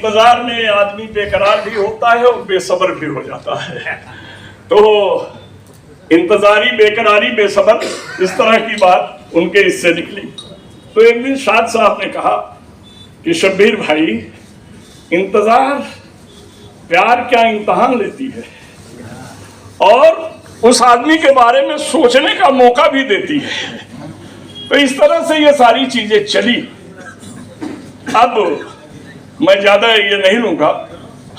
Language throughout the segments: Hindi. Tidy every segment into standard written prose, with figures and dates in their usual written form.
इंतजार में आदमी बेकरार भी होता है और बेसब्र भी हो जाता है। तो इंतजारी, बेकरारी, बेसब्र, इस तरह की बात उनके इससे निकली। तो एक दिन शाद साहब ने कहा कि शब्बीर भाई, इंतजार प्यार क्या इम्तहान लेती है और उस आदमी के बारे में सोचने का मौका भी देती है। तो इस तरह से ये सारी चीजें चली। अब मैं ज्यादा ये नहीं लूंगा,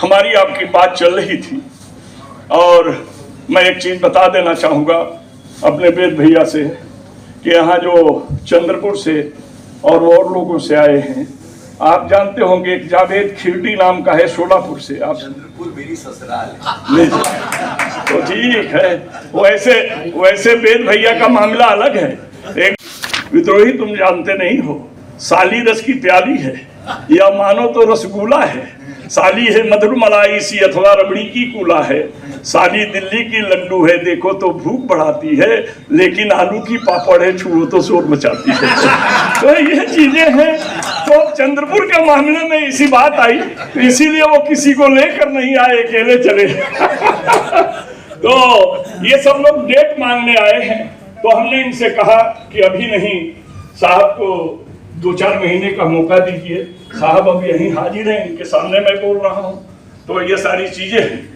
हमारी आपकी बात चल रही थी और मैं एक चीज बता देना चाहूंगा अपने वेद भैया से कि यहाँ जो चंद्रपुर से और लोगों से आए हैं, आप जानते होंगे एक जावेद खिरडी नाम का है सोलापुर से। आप चंद्रपुर मेरी ससुराल है। तो ठीक है, वैसे वेद भैया का मामला अलग है। एक विद्रोही तुम जानते नहीं हो, साली रस की प्याली है या मानो तो रसगुल्ला है, साली है मधुर मलाई सी अथवा रबड़ी की कूला है, साली दिल्ली की लड्डू है देखो तो भूख बढ़ाती है, लेकिन आलू की पापड़ है छुओ तो शोर मचाती है। तो ये चीजें हैं। तो चंद्रपुर के मामले में इसी बात आई, इसीलिए वो किसी को लेकर नहीं आए, अकेले चले। तो ये सब लोग डेट मांगने आए हैं। तो हमने इनसे कहा कि अभी नहीं, साहब को 2-4 महीने का मौका दीजिए। साहब अब यहीं हाजिर हैं, इनके सामने मैं बोल रहा हूं। तो ये सारी चीजें हैं।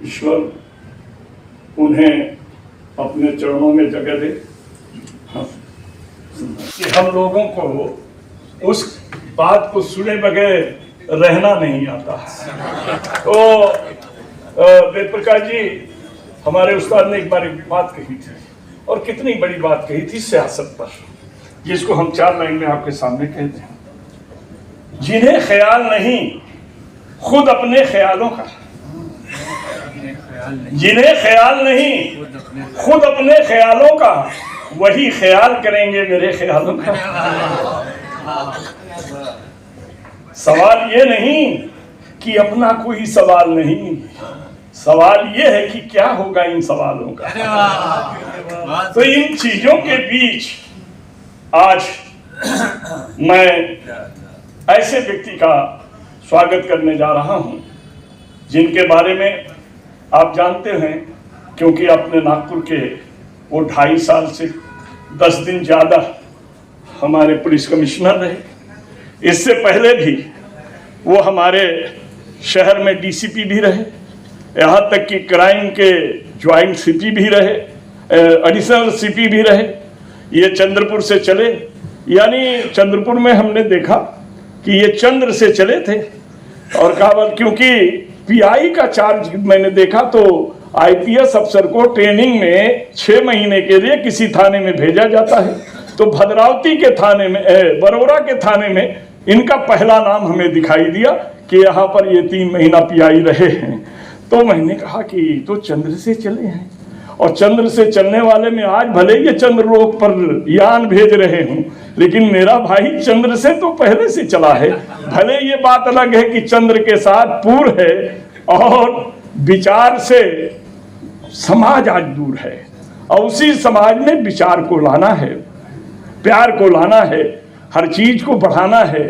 ईश्वर उन्हें अपने चरणों में जगह दे। कि हम लोगों को उस बात को सुने बगैर रहना नहीं आता। तो वेद प्रकाश जी, हमारे उस्ताद ने एक बार एक बात कही थी और कितनी बड़ी बात कही थी सियासत पर, जिसको हम 4 लाइन में आपके सामने कहते हैं। जिन्हें ख्याल नहीं खुद अपने ख्यालों का, जिन्हें ख्याल नहीं खुद अपने ख्यालों का, वही ख्याल करेंगे मेरे ख्यालों का। सवाल ये नहीं कि अपना कोई सवाल नहीं, सवाल ये है कि क्या होगा इन सवालों का। तो इन चीजों के बीच आज मैं ऐसे व्यक्ति का स्वागत करने जा रहा हूं जिनके बारे में आप जानते हैं, क्योंकि अपने नागपुर के वो 2.5 साल से 10 दिन ज़्यादा हमारे पुलिस कमिश्नर रहे। इससे पहले भी वो हमारे शहर में डीसीपी भी रहे, यहाँ तक कि क्राइम के ज्वाइंट सीपी भी रहे, एडिशनल सीपी भी रहे। ये चंद्रपुर से चले, यानी चंद्रपुर में हमने देखा कि ये चंद्र से चले थे। और कहा क्योंकि पीआई का चार्ज मैंने देखा तो आईपीएस अफसर को ट्रेनिंग में 6 महीने के लिए किसी थाने में भेजा जाता है। तो भद्रावती के थाने में, बरोरा के थाने में इनका पहला नाम हमें दिखाई दिया कि यहाँ पर ये 3 महीना पीआई रहे हैं। तो मैंने कहा कि तो चंद्र से चले हैं, और चंद्र से चलने वाले में आज भले ये चंद्रलोक पर यान भेज रहे हूँ, लेकिन मेरा भाई चंद्र से तो पहले से चला है। भले ये बात अलग है कि चंद्र के साथ पूर्व है और विचार से समाज आज दूर है, और उसी समाज में विचार को लाना है, प्यार को लाना है, हर चीज को बढ़ाना है,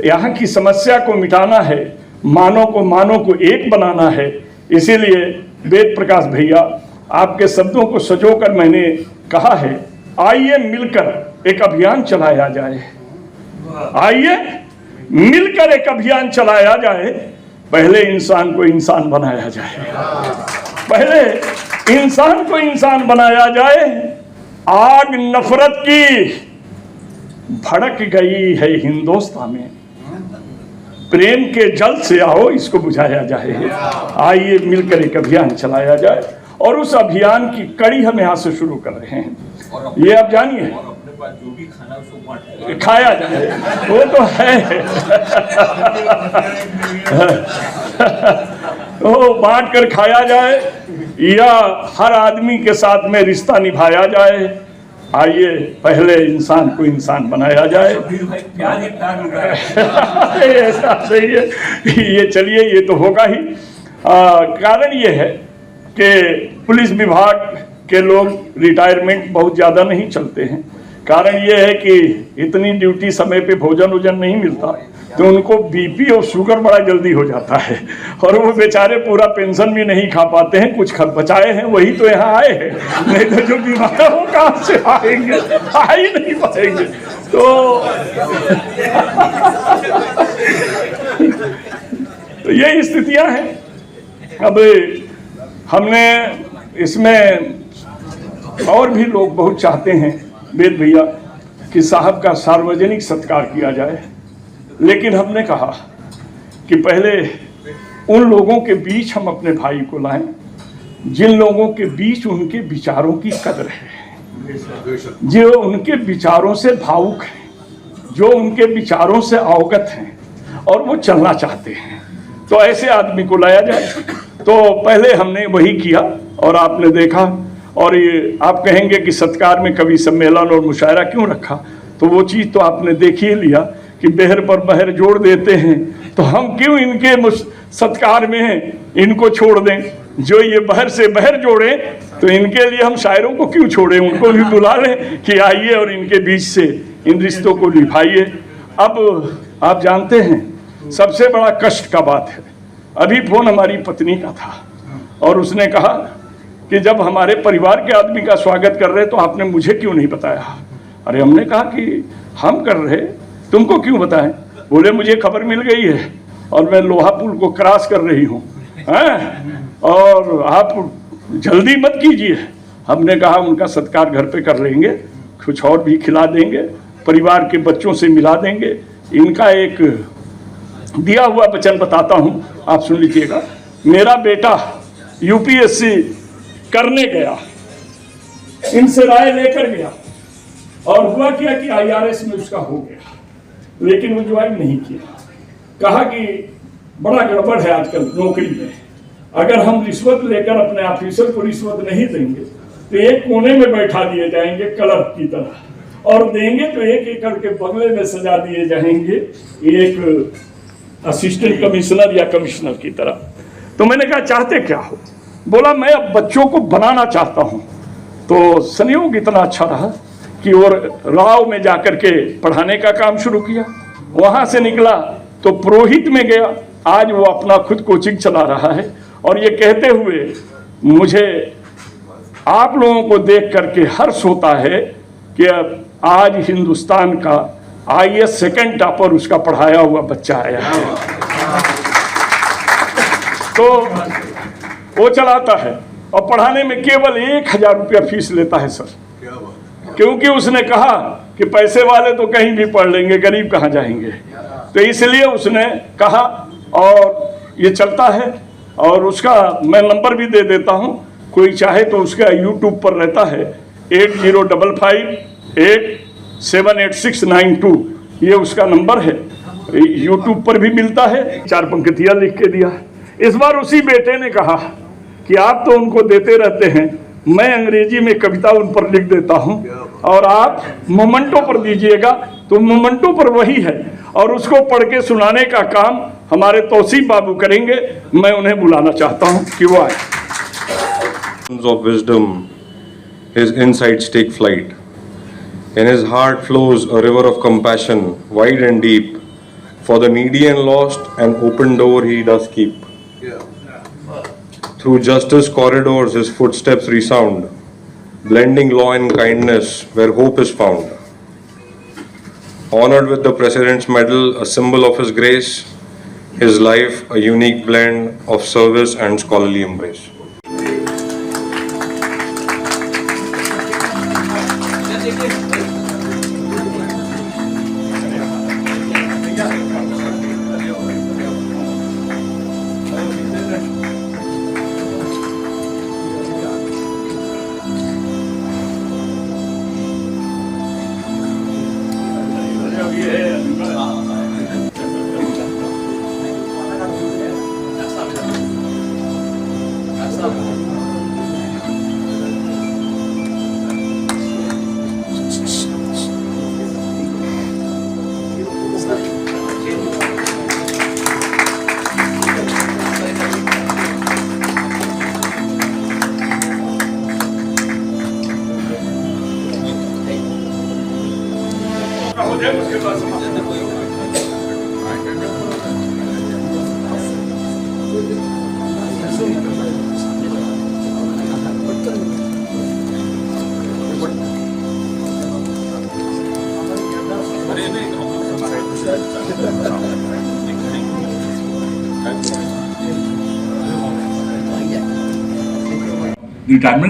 यहाँ की समस्या को मिटाना है, मानव को एक बनाना है। इसीलिए वेद प्रकाश भैया, आपके शब्दों को सजोकर मैंने कहा है, आइए मिलकर एक अभियान चलाया जाए, आइए मिलकर एक अभियान चलाया जाए। पहले इंसान को इंसान बनाया जाए, पहले इंसान को इंसान बनाया जाए। आग नफरत की भड़क गई है हिंदुस्तान में, प्रेम के जल से आओ इसको बुझाया जाए। आइए मिलकर एक अभियान चलाया जाए, और उस अभियान की कड़ी हम यहाँ से शुरू कर रहे हैं। ये आप जानिए, जो भी खाना उसको खाया जाए, वो तो है। तो बांट कर खाया जाए, या हर आदमी के साथ में रिश्ता निभाया जाए। आइए पहले इंसान को इंसान बनाया जाए। फिर भाई प्यार ही प्यार होगा है। ऐसा सही है, ये चलिए ये तो होगा ही। कारण ये है कि पुलिस विभाग के लोग रिटायरमेंट बहुत ज़्यादा नहीं चलते हैं। कारण ये है कि इतनी ड्यूटी समय पे भोजन वोजन नहीं मिलता, तो उनको बीपी और शुगर बड़ा जल्दी हो जाता है और वो बेचारे पूरा पेंशन भी नहीं खा पाते हैं। कुछ बचाए हैं वही तो यहाँ आए हैं, नहीं तो जो बीमार है वो कहाँ से आएंगे, आ ही नहीं पाएंगे। तो ये स्थितियां हैं। अब हमने इसमें और भी लोग बहुत चाहते हैं वेद भैया कि साहब का सार्वजनिक सत्कार किया जाए, लेकिन हमने कहा कि पहले उन लोगों के बीच हम अपने भाई को लाएं जिन लोगों के बीच उनके विचारों की कदर है, जो उनके विचारों से भावुक हैं, जो उनके विचारों से अवगत हैं और वो चलना चाहते हैं, तो ऐसे आदमी को लाया जाए। तो पहले हमने वही किया और आपने देखा। और ये आप कहेंगे कि सत्कार में कवि सम्मेलन और मुशायरा क्यों रखा, तो वो चीज़ तो आपने देख ही लिया कि बहर पर बहर जोड़ देते हैं, तो हम क्यों इनके सत्कार में इनको छोड़ दें। जो ये बहर से बहर जोड़े तो इनके लिए हम शायरों को क्यों छोड़ें, उनको भी बुला लें कि आइए और इनके बीच से इन रिश्तों को निभाइए। अब आप जानते हैं सबसे बड़ा कष्ट का बात है, अभी फोन हमारी पत्नी का था और उसने कहा कि जब हमारे परिवार के आदमी का स्वागत कर रहे तो आपने मुझे क्यों नहीं बताया। अरे हमने कहा कि हम कर रहे तुमको क्यों बताएं। बोले मुझे खबर मिल गई है और मैं लोहा पुल को क्रॉस कर रही हूँ और आप जल्दी मत कीजिए। हमने कहा उनका सत्कार घर पे कर लेंगे, कुछ और भी खिला देंगे, परिवार के बच्चों से मिला देंगे। इनका एक दिया हुआ वचन बताता हूँ, आप सुन लीजिएगा। मेरा बेटा यूपीएससी करने गया, इनसे राय लेकर गया और हुआ क्या कि आईआरएस में उसका हो गया, लेकिन वो ज्वाइन नहीं किया। कहा कि बड़ा गड़बड़ है आजकल नौकरी में, अगर हम रिश्वत लेकर अपने ऑफिसर को रिश्वत नहीं देंगे तो एक कोने में बैठा दिए जाएंगे क्लर्क की तरह, और देंगे तो एक एक करके बंगले में सजा दिए जाएंगे एक असिस्टेंट कमिश्नर या कमिश्नर की तरह। तो मैंने कहा चाहते क्या हो। बोला मैं अब बच्चों को बनाना चाहता हूँ। तो संयोग इतना अच्छा रहा कि वो राव में जाकर के पढ़ाने का काम शुरू किया, वहाँ से निकला तो पुरोहित में गया, आज वो अपना खुद कोचिंग चला रहा है। और ये कहते हुए मुझे आप लोगों को देख करके हर्ष होता है कि अब आज हिंदुस्तान का आईएएस सेकंड टॉपर उसका पढ़ाया हुआ बच्चा आया है। तो वो चलाता है और पढ़ाने में केवल 1000 रुपया फीस लेता है सर, क्योंकि उसने कहा कि पैसे वाले तो कहीं भी पढ़ लेंगे, गरीब कहाँ जाएंगे। तो इसलिए उसने कहा और ये चलता है। और उसका मैं नंबर भी दे देता हूँ, कोई चाहे तो उसका यूट्यूब पर रहता है 8055878692, ये उसका नंबर है, यूट्यूब पर भी मिलता है। 4 पंक्तियाँ लिख के दिया। इस बार उसी बेटे ने कहा कि आप तो उनको देते रहते हैं, मैं अंग्रेजी में कविता उन पर लिख देता हूं और आप मोमेंटो पर दीजिएगा। तो मोमेंटो पर वही है और उसको पढ़ के सुनाने का काम हमारे तौसीफ बाबू करेंगे। मैं उन्हें बुलाना चाहता हूं कि वो आए। Of wisdom, his insights take flight. In his heart flows a river of compassion, wide and deep. For the needy and lost, an open door he does keep. Through justice corridors his footsteps resound, blending law and kindness where hope is found. Honored with the President's Medal, a symbol of his grace, his life a unique blend of service and scholarly embrace. Retirement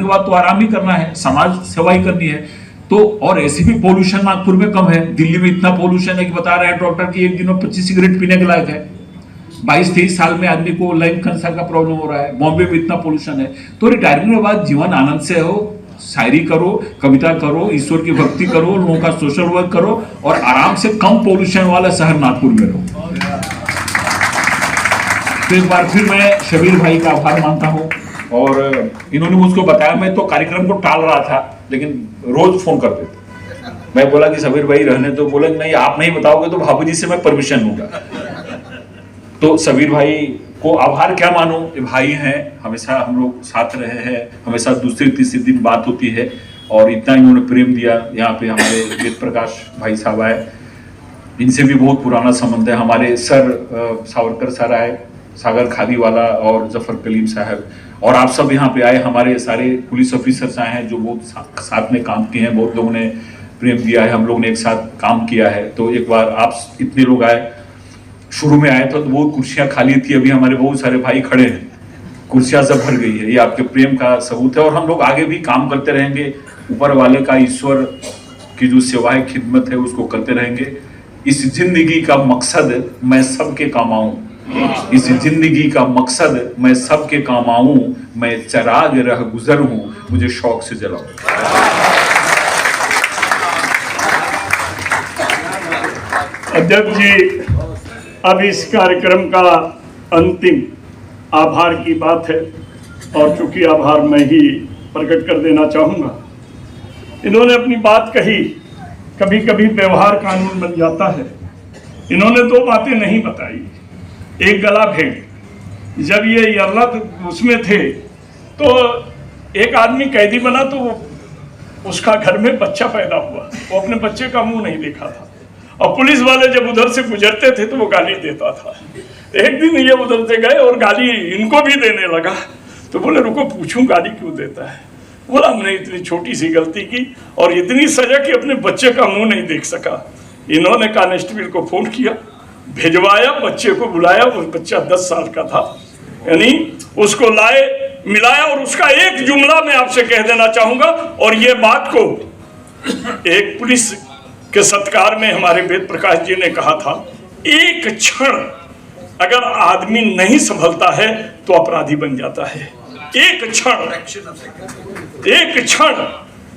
के बाद तो आराम ही करना है, समाज सेवा ही करनी है। तो और ऐसे भी पोल्यूशन नागपुर में कम है, दिल्ली में इतना पोल्यूशन है कि बता रहे हैं डॉक्टर कि एक दिन में 25 सिगरेट पीने के लायक है। 22-23 साल में आदमी को लंग कैंसर का प्रॉब्लम हो रहा है। बॉम्बे में इतना पोल्यूशन है। तो रिटायरमेंट के बाद जीवन आनंद से हो, शायरी करो, कविता करो, ईश्वर की भक्ति करो, लोगों का सोशल वर्क करो और आराम से कम पोल्यूशन वाला शहर नागपुर में रहो। तो एक बार फिर मैं शबीर भाई का आभार मानता हूँ। और इन्होंने मुझको बताया, मैं तो कार्यक्रम को टाल रहा था लेकिन रोज फोन करते थे। मैं बोला कि शबीर भाई रहने तो, बोले नहीं आप नहीं बताओगे तो भाभी जी से मैं परमिशन लूंगा। तो शबीर भाई को आभार क्या मानो, ये भाई हैं, हमेशा हम लोग साथ रहे हैं, हमेशा दूसरे तीसरे दिन बात होती है और इतना इन्होंने प्रेम दिया। यहाँ पे हमारे वेद प्रकाश भाई साहब आए, इनसे भी बहुत पुराना संबंध है। हमारे सर सावरकर सर आए, सागर खादी वाला और जफर कलीम साहब, और आप सब यहाँ पे आए। हमारे सारे पुलिस ऑफिसर्स आए हैं जो बहुत साथ में काम किए हैं, बहुत लोगों ने प्रेम दिया है, हम लोगों ने एक साथ काम किया है। तो एक बार आप इतने लोग आए, शुरू में आए तो बहुत कुर्सियां खाली थी, अभी हमारे बहुत सारे भाई खड़े हैं, कुर्सियां सब भर गई है। ये आपके प्रेम का सबूत है और हम लोग आगे भी काम करते रहेंगे। ऊपर वाले का, ईश्वर की जो सेवा है, खिदमत है, उसको करते रहेंगे। इस जिंदगी का मकसद मैं सबके काम आऊं, इस जिंदगी का मकसद मैं सबके काम आऊं, मैं चराग रह गुजर हूं, मुझे शौक से जलाओ। अध्यक्ष जी, अब इस कार्यक्रम का अंतिम आभार की बात है और चूंकि आभार मैं ही प्रकट कर देना चाहूंगा। इन्होंने अपनी बात कही, कभी कभी व्यवहार कानून बन जाता है। इन्होंने दो बातें नहीं बताई। एक गला भेंट, जब ये यल्लत उसमें थे तो एक आदमी कैदी बना तो उसका घर में बच्चा पैदा हुआ, वो अपने बच्चे का मुंह नहीं देखा था और पुलिस वाले जब उधर से गुजरते थे तो वो गाली देता था। एक दिन ये उधर से गए और गाली इनको भी देने लगा, तो बोले रुको पूछूं गाली क्यों देता है। बोला हमने इतनी छोटी सी गलती की और इतनी सजा कि अपने बच्चे का मुंह नहीं देख सका। इन्होंने कांस्टेबल को फोन किया, भिजवाया, बच्चे को बुलाया, वो बच्चा 10 साल का था, यानी उसको लाए, मिलाया और उसका एक जुमला मैं आपसे कह देना चाहूंगा। और ये बात को एक पुलिस के सत्कार में हमारे वेद प्रकाश जी ने कहा था, एक क्षण अगर आदमी नहीं संभलता है तो अपराधी बन जाता है। एक क्षण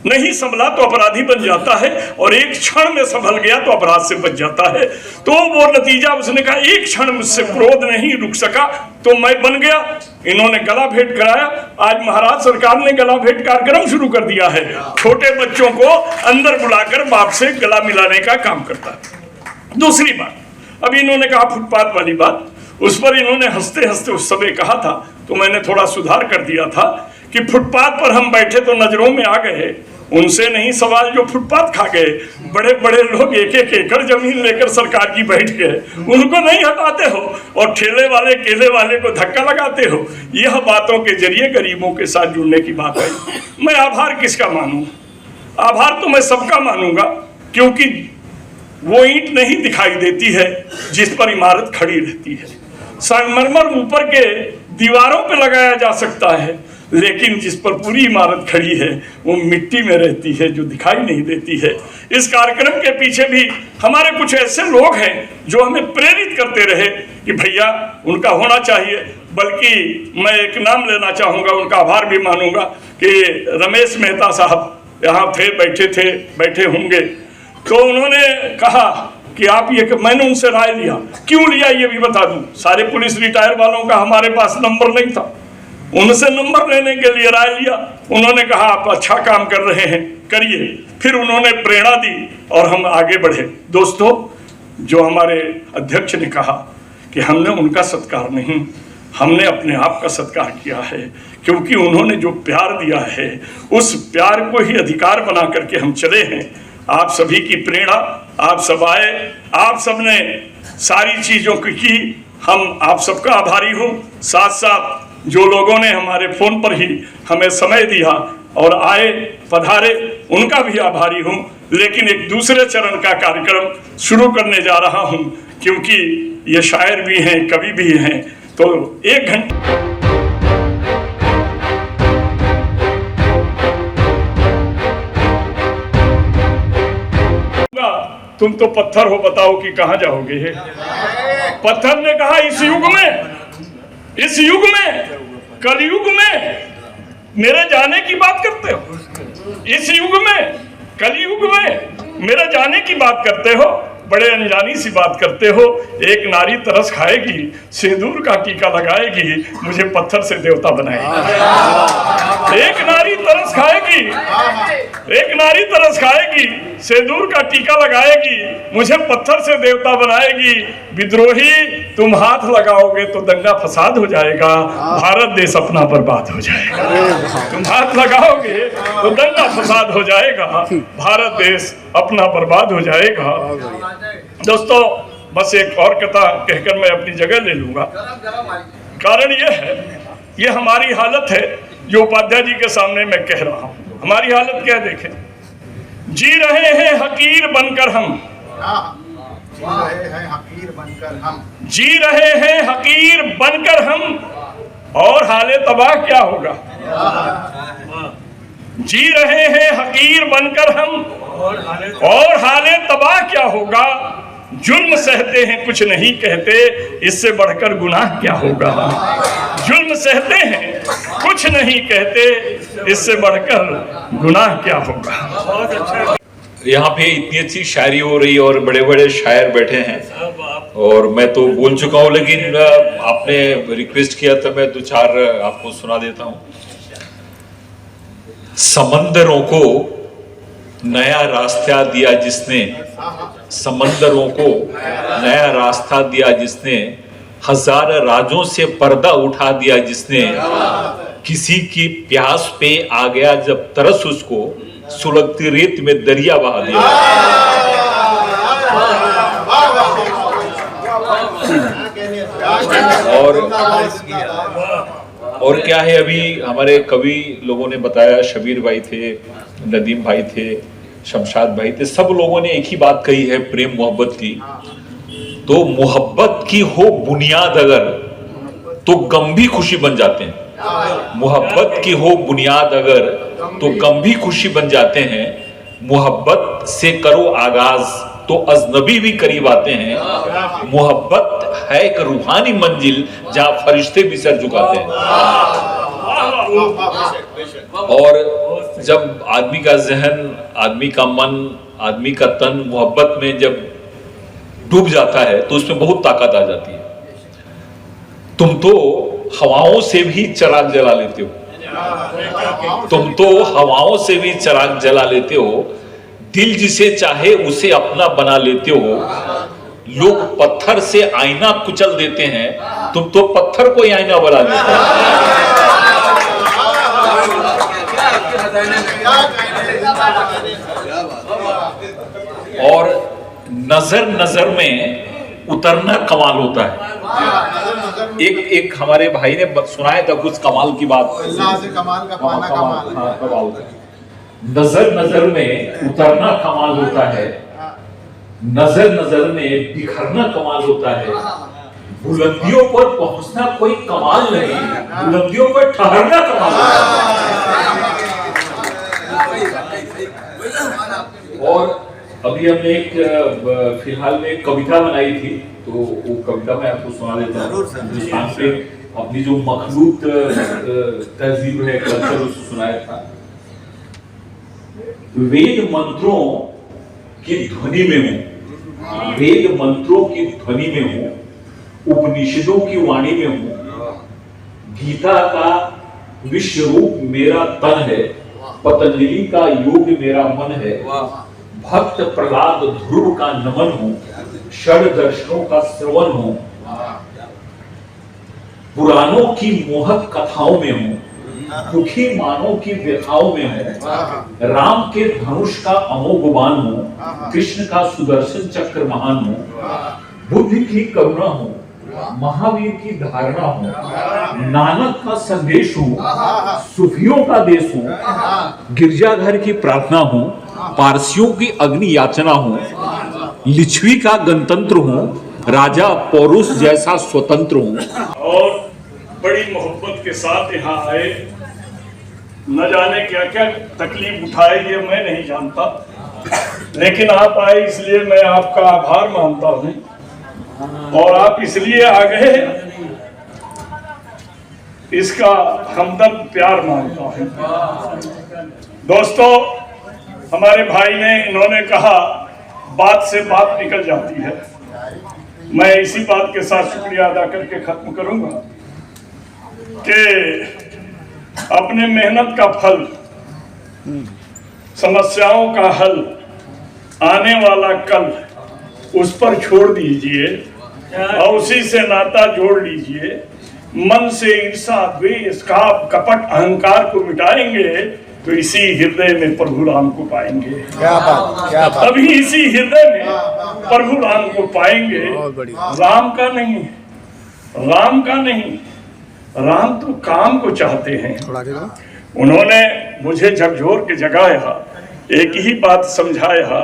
नहीं संभला तो अपराधी बन जाता है और एक क्षण में संभल गया तो अपराध से बच जाता है। तो वो नतीजा, उसने कहा एक क्षण मुझसे क्रोध नहीं रुक सका तो मैं बन गया। इन्होंने गला भेंट कराया। आज महाराज सरकार ने गला भेंट कार्यक्रम शुरू कर दिया है, छोटे बच्चों को अंदर बुलाकर बाप से गला मिलाने का काम करता है। दूसरी बात, अभी इन्होंने कहा फुटपाथ वाली बात, उस पर इन्होंने हंसते हंसते उस समय कहा था तो मैंने थोड़ा सुधार कर दिया था कि फुटपाथ पर हम बैठे तो नजरों में आ गए, उनसे नहीं सवाल जो फुटपाथ खा गए। बड़े बड़े लोग एक एक एकड़ जमीन लेकर सरकार की बैठ गए, उनको नहीं हटाते हो और ठेले वाले केले वाले को धक्का लगाते हो। यह बातों के जरिए गरीबों के साथ जुड़ने की बात है। मैं आभार किसका मानूं? आभार तो मैं सबका मानूंगा, क्योंकि वो ईंट नहीं दिखाई देती है जिस पर इमारत खड़ी रहती है। संगमरमर ऊपर के दीवारों पर लगाया जा सकता है, लेकिन जिस पर पूरी इमारत खड़ी है वो मिट्टी में रहती है, जो दिखाई नहीं देती है। इस कार्यक्रम के पीछे भी हमारे कुछ ऐसे लोग हैं जो हमें प्रेरित करते रहे कि भैया उनका होना चाहिए। बल्कि मैं एक नाम लेना चाहूँगा, उनका आभार भी मानूंगा कि रमेश मेहता साहब यहाँ थे, बैठे होंगे। तो उन्होंने कहा कि आप ये, मैंने उनसे राय लिया, क्यों लिया ये भी बता दूं। सारे पुलिस रिटायर वालों का हमारे पास नंबर नहीं था, उनसे नंबर लेने के लिए राय लिया। उन्होंने कहा आप अच्छा काम कर रहे हैं, करिए। फिर उन्होंने प्रेरणा दी और हम आगे बढ़े। दोस्तों, जो हमारे अध्यक्ष ने कहा कि हमने उनका सत्कार नहीं, हमने अपने आप का सत्कार किया है, क्योंकि उन्होंने जो प्यार दिया है उस प्यार को ही अधिकार बना करके हम चले हैं। आप सभी की प्रेरणा, आप सब आए, आप सबने सारी चीज़ों की हम आप सबका आभारी हूँ। साथ साथ जो लोगों ने हमारे फ़ोन पर ही हमें समय दिया और आए पधारे, उनका भी आभारी हूँ। लेकिन एक दूसरे चरण का कार्यक्रम शुरू करने जा रहा हूँ, क्योंकि ये शायर भी हैं, कवि भी हैं, तो 1 घंटे तुम तो पत्थर हो, बताओ कि कहाँ जाओगे। पत्थर ने कहा इस युग में कलयुग में मेरे जाने की बात करते हो, इस युग में कलयुग में मेरे जाने की बात करते हो, बड़े अनजानी सी बात करते हो। एक नारी तरस खाएगी, सिंदूर का टीका लगाएगी, मुझे पत्थर से देवता बनाएगी। एक नारी तरस खाएगी, एक नारी तरस खाएगी, सिंदूर का टीका लगाएगी, मुझे पत्थर से देवता बनाएगी। विद्रोही तुम हाथ लगाओगे तो दंगा फसाद हो जाएगा, भारत देश अपना बर्बाद हो जाएगा। तुम हाथ लगाओगे तो दंगा फसाद हो जाएगा, भारत देश अपना बर्बाद हो जाएगा। दोस्तों, बस एक और कथा कहकर मैं अपनी जगह ले लूंगा। कारण यह है, ये हमारी हालत है जो उपाध्याय जी के सामने मैं कह रहा हूं। हमारी हालत क्या देखें, जी रहे हैं हकीर बनकर हम, जी रहे हैं हकीर बनकर हम, और हाले तबाह क्या होगा। जी रहे हैं हकीर बनकर हम, और हाले तबाह क्या होगा। जुल्म सहते हैं कुछ नहीं कहते, इससे बढ़कर गुनाह क्या होगा। जुल्म सहते हैं कुछ नहीं कहते, इससे बढ़कर गुनाह क्या होगा। यहाँ पे इतनी अच्छी शायरी हो रही और बड़े बड़े शायर बैठे हैं और मैं तो बोल चुका हूँ, लेकिन आपने रिक्वेस्ट किया तो मैं 2-4 आपको सुना देता हूँ। समंदरों को नया रास्ता दिया जिसने, समंदरों को नया रास्ता दिया जिसने, हजार राजों से पर्दा उठा दिया जिसने, किसी की प्यास पे आ गया जब तरस उसको, सुलगती रेत में दरिया बहा दिया। और क्या है, अभी हमारे कवि लोगों ने बताया, शबीर भाई थे, नदीम भाई थे, शमशाद भाई थे, सब लोगों ने एक ही बात कही है प्रेम मोहब्बत की। तो मोहब्बत की हो बुनियाद अगर, तो गम भी खुशी बन जाते हैं। मोहब्बत की हो बुनियाद अगर, तो गम भी खुशी बन जाते हैं। मोहब्बत से करो आगाज, तो अजनबी भी करीब आते हैं। मोहब्बत है एक रूहानी मंजिल, जहां फरिश्ते भी सर झुकाते हैं। और जब आदमी का जहन, आदमी का मन, आदमी का तन मोहब्बत में जब डूब जाता है तो उसमें बहुत ताकत आ जाती है। तुम तो हवाओं से भी चिराग जला लेते हो, तुम तो हवाओं से भी चिराग जला लेते हो। दिल जिसे चाहे उसे अपना बना लेते हो। लोग पत्थर से आईना कुचल देते हैं, तुम तो पत्थर को ही आईना बना लेते हो। और नजर नजर में उतरना कमाल होता है। एक हमारे भाई ने सुनाया था कुछ कमाल की बात। नजर नजर में उतरना कमाल होता है, नजर नजर में बिखरना कमाल होता है। बुलंदियों पर पहुंचना कोई कमाल नहीं, बुलंदियों पर ठहरना कमाल होता है। और अभी हमने एक फिलहाल में एक कविता बनाई थी, तो वो कविता मैं आपको सुना देता हूँ। हिंदुस्तान पे अपनी जो मखलूत तहजीब है, कल्चर, उसको सुनाया था। वेद मंत्रों की ध्वनि में हूँ, वेद मंत्रों की ध्वनि में हूँ, उपनिषदों की वाणी में हूँ। गीता का विश्व रूप मेरा तन है, पतंजलि का योग मेरा मन है। भक्त प्रहलाद ध्रुव का नमन हूँ, षड दर्शनों का श्रवण हूँ। पुराणों की मोहक कथाओं में हूँ, दुखी मानव की व्यथाओं में हूँ, राम के धनुष का अमोघ बाण हूँ, कृष्ण का सुदर्शन चक्र महान हूँ, बुद्धि की करुणा हूँ, महावीर की धारणा हूँ, नानक का संदेश हूँ, सूफियों का देश हूँ, गिरजाघर की प्रार्थना हूँ, पारसियों की अग्नि याचना हूँ, लिच्छवी का गणतंत्र हूँ, राजा पौरुष जैसा स्वतंत्र हूँ। और बड़ी मोहब्बत के साथ यहाँ आए, न जाने क्या क्या तकलीफ उठाए ये मैं नहीं जानता, लेकिन आप आए इसलिए मैं आपका आभार मानता हूँ और आप इसलिए आ गए इसका हमदर्द प्यार मानता हूँ। दोस्तों, हमारे भाई ने इन्होंने कहा बात से बात निकल जाती है, मैं इसी बात के साथ शुक्रिया अदा करके खत्म करूंगा कि अपने मेहनत का फल, समस्याओं का हल, आने वाला कल, उस पर छोड़ दीजिए और उसी से नाता जोड़ लीजिए। मन से ईर्षा, द्वेष, काप, कपट, अहंकार को मिटाएंगे तो इसी हृदय में प्रभु राम को पाएंगे। क्या बात, क्या बात। तभी इसी हृदय में प्रभु राम को पाएंगे। राम का नहीं, राम का नहीं, राम तो काम को चाहते हैं। उन्होंने मुझे झकझोर के जगाया, एक ही बात समझाया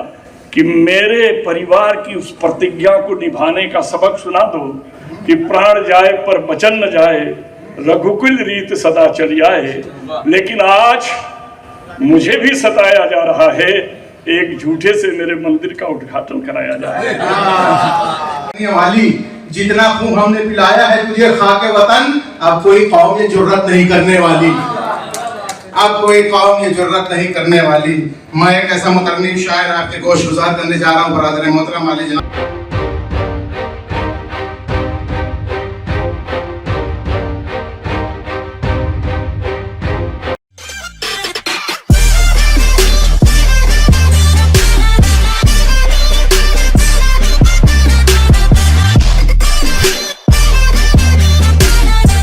कि मेरे परिवार की उस प्रतिज्ञा को निभाने का सबक सुना दो कि प्राण जाए पर वचन न जाए, रघुकुल रीत सदा चली आए। लेकिन आज मुझे भी सताया जा रहा है, एक झूठे से मेरे मंदिर का उद्घाटन कराया जा रहा है। वाली जितना खून हमने पिलाया है तुझे खा के वतन, अब कोई कौम ये जुर्रत नहीं करने वाली, अब कोई कौम ये जुर्रत नहीं करने वाली। मैं एक ऐसा मुतरन्निम शायर आपके गोश गुजार करने जा रहा हूँ बरादर मोहतरम वाली जनाब।